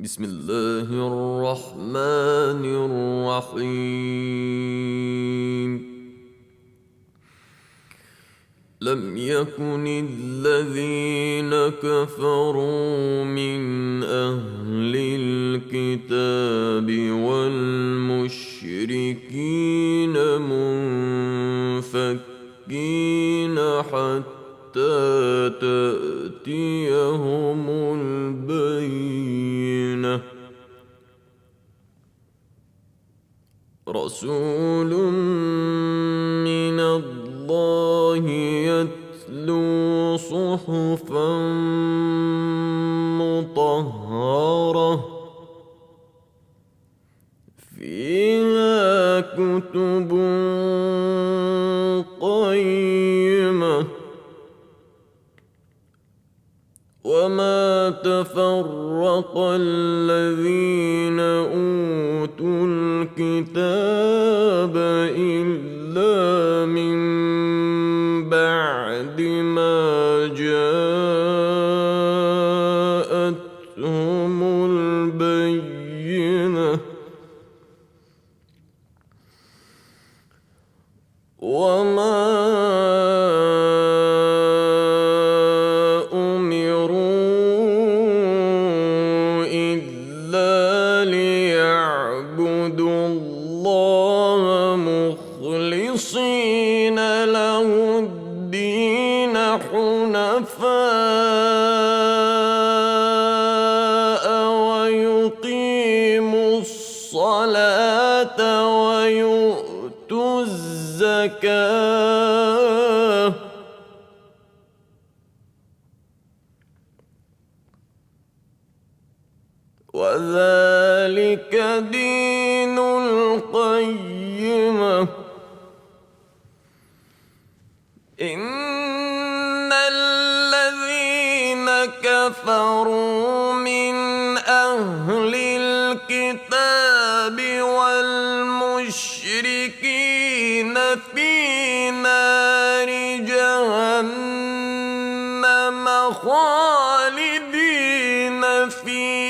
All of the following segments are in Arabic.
بسم الله الرحمن الرحيم. لم يكن الذين كفروا من أهل الكتاب والمشركين منفكين حتى تأتيهم البينة. رسول من الله يتلو صحفا مطهرة فيها كتب قيمة وما تفرق الذين أوتوا الكتاب إلا من بعد ما جاءتهم البينة وما أمروا إلا ليعبدوا الله مخلصين له الدين حنفاء ويقيموا الصلاة ويؤتوا الزكاة وذلك دين القيمة. إن الذين كفروا من أهل الكتاب والمشركين في نار جهنم خالدين فيها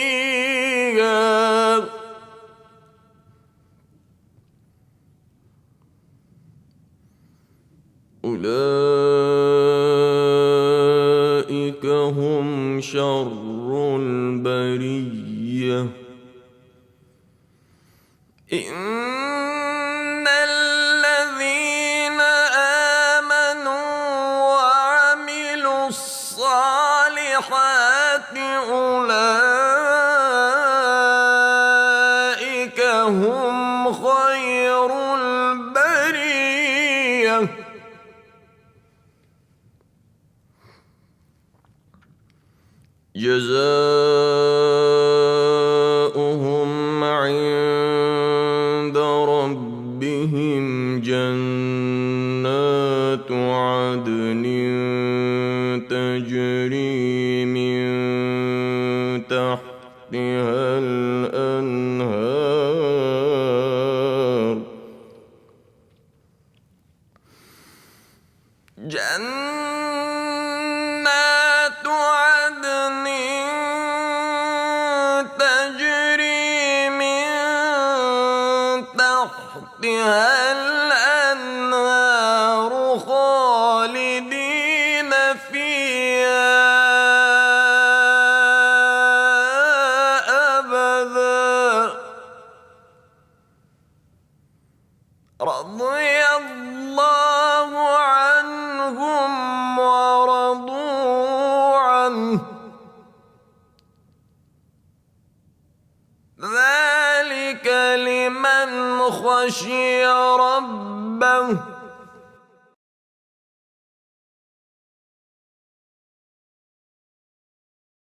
أولئك هم شر البرية. إن الذين آمنوا وعملوا الصالحات أولئك هم خير البرية. جزاؤهم عند ربهم جنات عدن تجري من تحتها الأنهار جنات عدن تجري من تحتها الأنهار خالدين فيها أبدا رضي الله عنهم ورضوا عنه ذلك لمن خشي